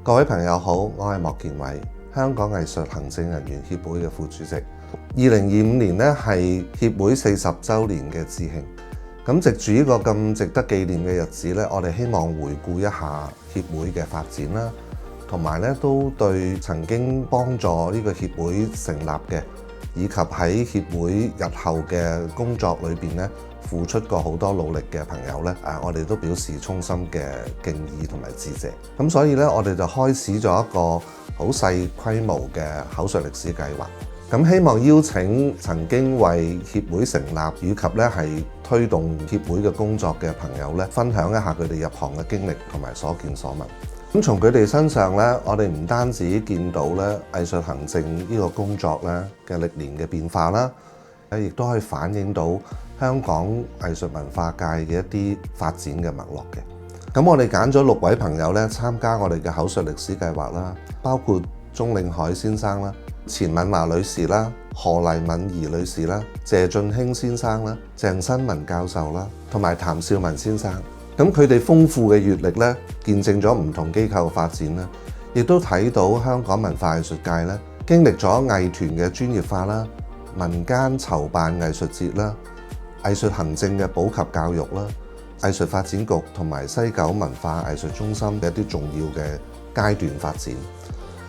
各位朋友好，我係莫建偉，香港藝術行政人員協會嘅副主席。2025年呢係協會40週年嘅致慶，咁藉住呢個咁值得紀念嘅日子呢，我哋希望回顧一下協會嘅發展啦，同埋呢都對曾經幫助呢個協會成立嘅，以及喺協會日後嘅工作裏邊呢付出過好多努力嘅朋友呢，我哋都表示衷心嘅敬意同埋致謝。咁所以呢，我哋就開始咗一個好細規模嘅口述歷史計劃。咁希望邀請曾經為協會成立以及咧係推動協會嘅工作嘅朋友咧，分享一下佢哋入行嘅經歷同埋所見所聞。咁從佢哋身上咧，我哋唔單止見到咧藝術行政呢個工作咧嘅歷年嘅變化啦，亦都可以反映到香港藝術文化界嘅一啲發展嘅脈絡嘅。咁我哋揀咗6位朋友咧參加我哋嘅口述歷史計劃啦，包括鍾領海先生啦、錢敏華女士啦、何黎敏儀女士啦、謝俊興先生啦、鄭新文教授啦，同埋譚少文先生。咁佢哋豐富嘅閱歷咧，見證咗唔同機構嘅發展啦，亦都睇到香港文化藝術界咧經歷咗藝團嘅專業化啦、民間籌辦藝術節啦、藝術行政嘅普及教育啦、藝術發展局同埋西九文化藝術中心嘅一啲重要嘅階段發展。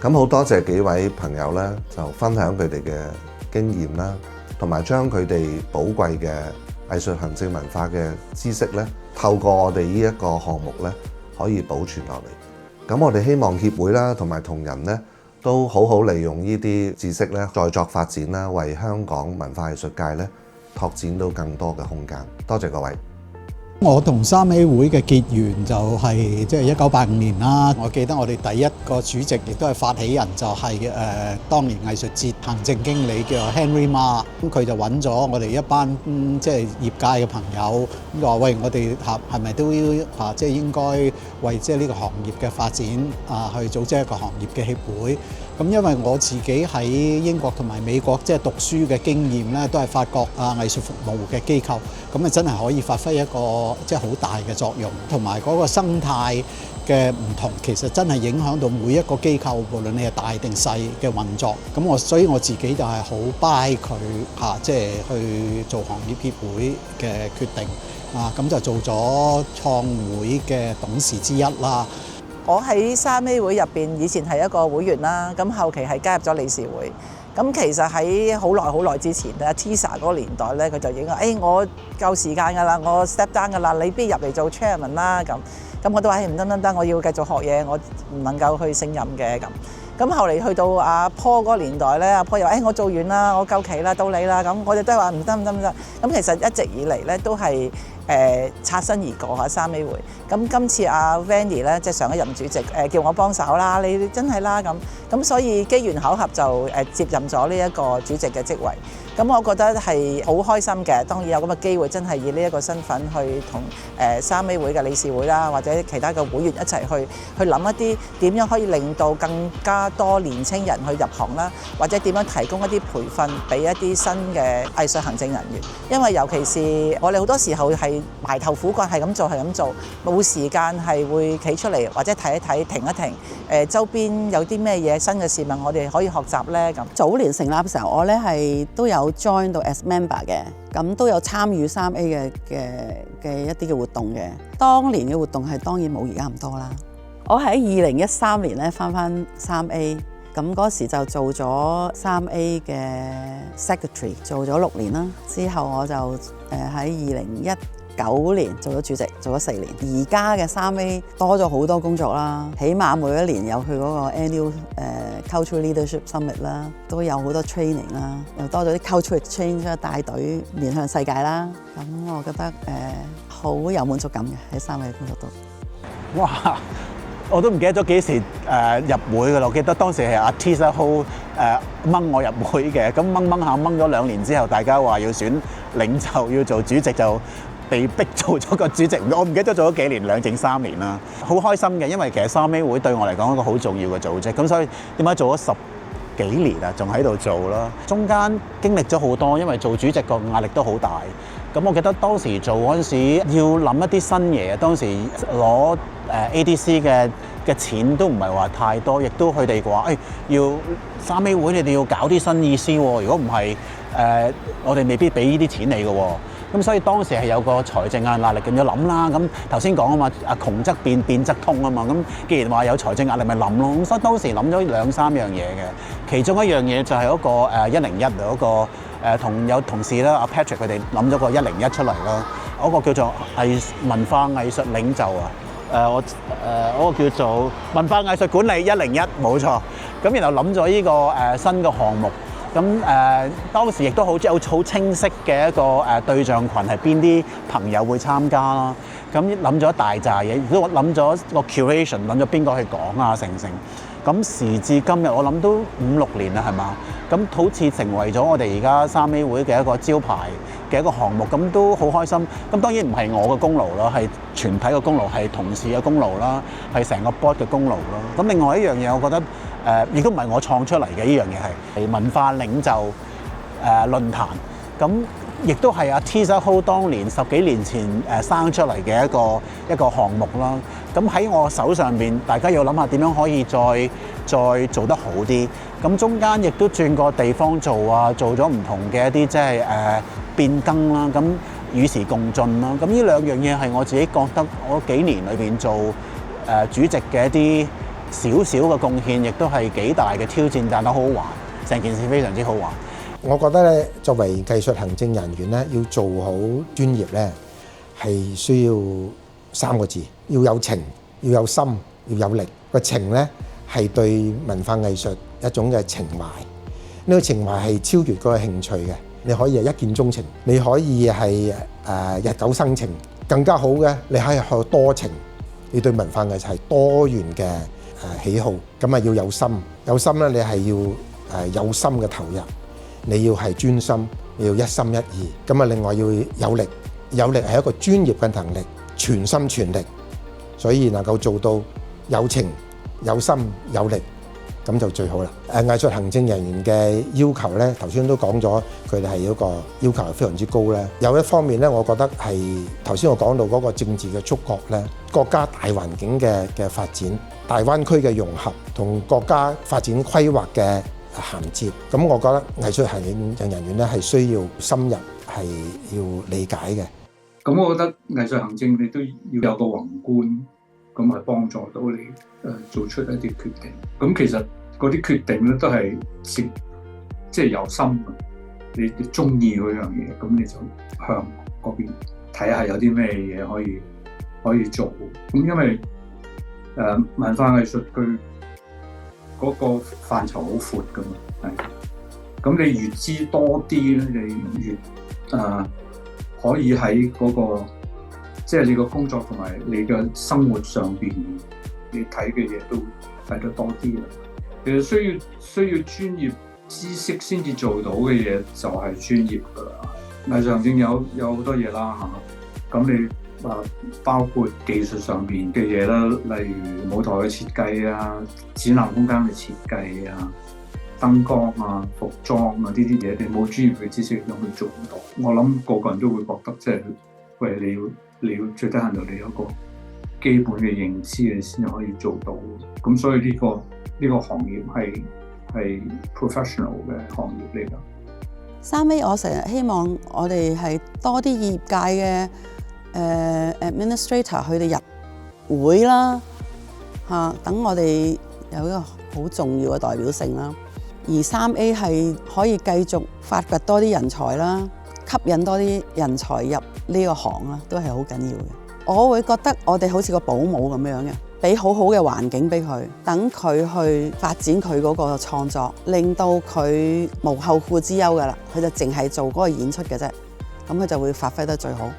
咁好多謝幾位朋友咧，就分享佢哋嘅經驗啦，同埋將佢哋寶貴嘅藝術行政文化嘅知識咧，透過我哋呢一個項目咧，可以保存落嚟。咁我哋希望協會啦，同埋同仁咧，都好好利用呢啲知識咧，再作發展啦，為香港文化藝術界咧拓展到更多嘅空間。多謝各位。我同3A 會嘅結緣就係即係1985年啦。我記得我哋第一個主席亦都係發起人就係當年藝術節行政經理叫 Henry Ma。咁佢就揾咗我哋一班即係業界嘅朋友，咁就話喂，我哋係咪都即係應該為即係呢個行業嘅發展去組織一個行業嘅協會？咁因為我自己喺英國同埋美國即係讀書嘅經驗咧，都係發覺藝術服務嘅機構，咁真係可以發揮一個即係好大嘅作用，同埋嗰個生態嘅唔同，其實真係影響到每一個機構，無論你係大定細嘅運作。咁所以我自己就係好 buy 佢即係去做行業協會嘅決定咁就做咗創會嘅董事之一啦。我喺3A 會入邊，以前係一個會員啦，咁後期係加入咗理事會。咁其實喺好耐之前咧 ，Tisa 嗰個年代咧，佢就影我夠時間㗎啦，我 step down 㗎啦，你必入嚟做 chairman 啦咁。咁我都話唔得，我要繼續學嘢，我唔能夠去勝任嘅咁。咁後嚟去到阿 Paul 嗰個年代咧，阿 Paul 又話我做完啦，我夠期啦，到你啦。咁我哋都係話唔得。咁其實一直以嚟咧都係擦身而過3A 會。咁今次阿 Vanny 咧，即係上一任主席叫我幫手啦，你真係啦咁。咁所以機緣巧合就接任咗呢一個主席嘅職位。咁我覺得係好開心嘅，當然有咁嘅機會，真係以呢一個身份去同3A 會嘅理事會啦，或者其他嘅會員一齊去諗一啲點樣可以令到更加多年青人去入行啦，或者點樣提供一啲培訓俾一啲新嘅藝術行政人員。因為尤其是我哋好多時候係埋頭苦幹，係咁做，冇時間係會企出嚟或者睇一睇、停一停。周邊有啲咩嘢新嘅事物，我哋可以學習呢？咁早年成立嘅時候，我咧係都有 join 到 as member 嘅，咁都有參與3A 嘅一啲嘅活動嘅。當年嘅活動係當然冇而家咁多啦。我喺2013年咧翻 3A， 咁嗰時就做咗3A 嘅 secretary， 做咗6年啦。之後我就喺2019年做咗主席，做咗4年。而家嘅3A 多咗好多工作啦，起碼每一年有佢嗰個 annual cultural leadership summit 啦，都有好多 training 啦，又多咗啲 cultural exchange 帶隊面向世界啦。咁我覺得好有滿足感嘅喺3A 工作度。哇！我都唔記得咗幾時入會㗎啦。我記得當時係阿 Tisa Ho 掹我入會嘅，咁掹咗2年之後，大家話要選領袖，要做主席就被逼做咗個主席。我唔記得咗做咗幾年，2定3年啦。好開心嘅，因為其實3A會對我嚟講一個好重要嘅組織，咁所以點解做咗10幾年啊，仲喺度做啦？中間經歷咗好多，因為做主席個壓力都好大。咁我記得當時做嗰陣時要諗一啲新嘢，當時攞 ADC 嘅錢都唔係話太多，亦都佢哋話要3A 會你哋要搞啲新意思喎，如果唔係我哋未必俾呢啲錢你嘅喎。咁所以當時係有個財政壓力咁樣諗啦。咁頭先講啊嘛，窮則變，變則通啊嘛。咁既然話有財政壓力，咪諗咯。咁所以當時諗咗2-3樣嘢嘅，其中一樣嘢就係嗰個101嗰個同有同事啦，阿 Patrick 佢哋諗咗個101出嚟啦。嗰個叫做文化藝術領袖啊，嗰個叫做文化藝術管理101，冇錯。咁然後諗咗呢個新嘅項目。咁當時亦都好清晰嘅一個對象群係邊啲朋友會參加啦。咁諗咗一大扎嘢，亦都諗咗個 curation， 諗咗邊個去講啊，成。咁時至今日，我諗都5-6年啦，係嘛？咁好似成為咗我哋而家3A 會嘅一個招牌嘅一個項目，咁都好開心。咁當然唔係我嘅功勞啦，係全體嘅功勞，係同事嘅功勞啦，係成個 board 嘅功勞啦。咁另外一樣嘢，我覺得亦都唔係我創出嚟嘅，呢樣嘢係文化領袖論壇。咁亦都係阿 Teresa Ho 當年10幾年前生出嚟嘅一個項目啦。咁喺我手上邊，大家要諗下點樣可以再做得好啲。咁中間亦都轉個地方做咗唔同嘅一啲即係變更啦。咁與時共進啦。咁呢兩樣嘢係我自己覺得我幾年裏邊做主席嘅一啲少少嘅貢獻，亦都係幾大嘅挑戰，但都好好玩。成件事非常之好玩。我覺得咧，作為藝術行政人員咧，要做好專業咧，係需要3個字：要有情、要有心、要有力。個情咧係對文化藝術一種嘅情懷，呢個情懷係超越嗰個興趣嘅。你可以係一見鐘情，你可以係日久生情，更加好嘅你可以學多情。你對文化藝術係多元嘅喜好，咁啊要有心，有心咧你係要有心嘅投入。你要係專心，你要一心一意。咁啊，另外要有力，有力係一個專業嘅能力，全心全力，所以能夠做到有情、有心、有力，咁就最好啦。藝術行政人員嘅要求咧，頭先都講咗，佢哋係一個要求係非常之高咧。有一方面咧，我覺得係頭先我講到嗰個政治嘅觸覺咧，國家大環境嘅發展，大灣區嘅融合同國家發展規劃嘅銜接，咁我覺得藝術行政人員咧係需要深入，係要理解嘅。咁我覺得藝術行政你都要有個宏觀，咁係幫助到你做出一啲決定。咁其實嗰啲決定咧都係即係有心嘅，你中意嗰樣嘢，咁你就向嗰邊睇下有啲咩嘢可以做。咁因為文化藝術佢嗰個範疇好闊㗎嘛，係。咁你越知多啲咧，你越可以喺嗰個即係你個工作同埋你嘅生活上邊，你睇嘅嘢都睇得多啲啦。其實需要專業知識先至做到嘅嘢就係專業㗎啦。藝術行政有好多嘢啦嚇，咁你包括技術上邊嘅嘢啦，例如舞台嘅設計啊、展覽空間嘅設計啊、燈光啊、服裝啊呢啲嘢，你冇專業嘅知識咁去做唔到。我諗個個人都會覺得，即係喂，你要最低限度你有個基本嘅認知，你先可以做到。咁所以呢個行業係 professional 嘅行業嚟㗎。3A 我成日希望我哋係多啲業界嘅administrator 佢哋入會啦嚇，等我哋有一個好重要嘅代表性啦。而 3A 係可以繼續發掘多啲人才啦，吸引多啲人才入呢個行啦，都係好緊要嘅。我會覺得我哋好似個保姆咁樣嘅，俾好好嘅環境俾佢，等佢去發展佢嗰個創作，令到佢無後顧之憂㗎啦。佢就淨係做嗰個演出嘅啫，咁佢就會發揮得最好。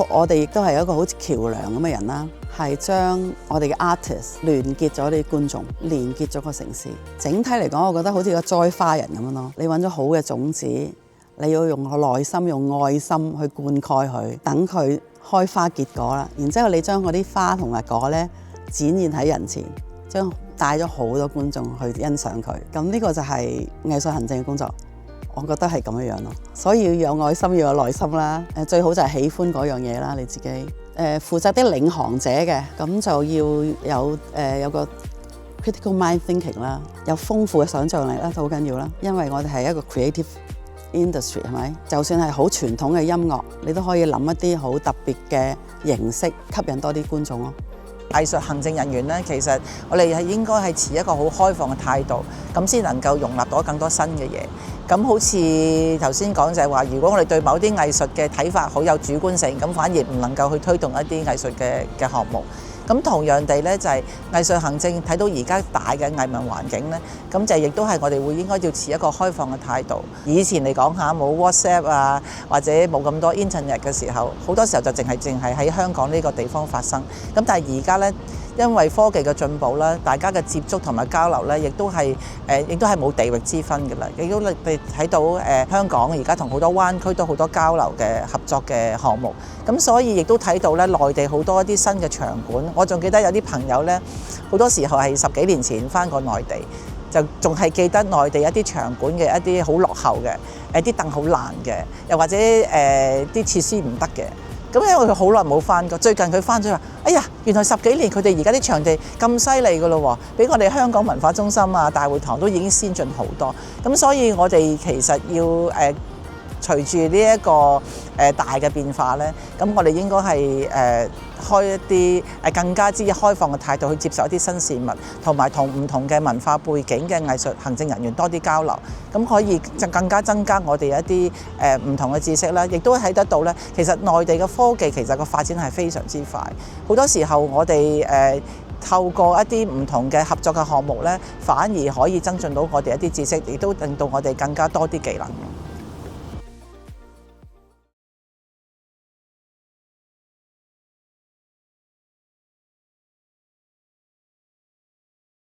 我哋亦都係一個好似橋梁咁嘅人啦，係將我哋嘅 artist 聯結咗啲觀眾，連結咗個城市。整體嚟講，我覺得好似個栽花人咁樣咯。你揾咗好嘅種子，你要用個耐心、用愛心去灌溉佢，等佢開花結果啦。然之後你將嗰啲花同埋果咧展現喺人前，將帶咗好多觀眾去欣賞佢。咁呢個就係藝術行政嘅工作。我覺得係咁樣咯，所以要有愛心，要有耐心啦。最好就係喜歡嗰樣嘢啦，你自己。負責啲領航者嘅，咁就要有個 critical mind thinking 啦，有豐富嘅想像力啦，都好緊要啦。因為我哋係一個 creative industry 係咪？就算係好傳統嘅音樂，你都可以諗一啲好特別嘅形式，吸引多啲觀眾咯。藝術行政人員呢，其實我哋係應該係持一個好開放嘅態度，咁先能夠容納到更多新嘅嘢。咁好似頭先講就係話，如果我哋對某啲藝術嘅睇法好有主觀性，咁反而唔能夠去推動一啲藝術嘅項目。咁同樣地呢，就係藝術行政睇到而家大嘅藝文環境呢，咁就亦都係我哋會應該要持一個開放嘅態度。以前嚟講下冇 WhatsApp 啊，或者冇咁多 Internet 嘅時候，好多時候就淨係喺香港呢個地方發生。咁但係而家呢，因為科技嘅進步啦，大家嘅接觸同埋交流呢，亦都係冇地域之分嘅啦。亦都你睇到香港而家同好多灣區都好多交流嘅合作嘅項目。咁所以亦都睇到咧，內地好多一啲新嘅場館。我仲記得有啲朋友咧，好多時候係10幾年前返過內地，就仲係記得內地一啲場館嘅一啲好落後嘅，啲凳好爛嘅，又或者啲設施唔得嘅。咁因為佢好耐冇返過，最近佢返咗話：哎呀，原來10幾年佢哋而家啲場地咁犀利㗎咯喎，比我哋香港文化中心啊、大會堂都已經先進好多。咁所以我哋其實要隨住呢一個大嘅變化咧，咁我哋應該係開一啲更加之開放嘅態度去接受一啲新事物，同埋同唔同嘅文化背景嘅藝術行政人員多啲交流，咁可以就更加增加我哋一啲唔同嘅知識啦。亦都睇得到咧，其實內地嘅科技其實個發展係非常之快，好多時候我哋透過一啲唔同嘅合作嘅項目咧，反而可以增進到我哋一啲知識，亦都令到我哋更加多啲技能。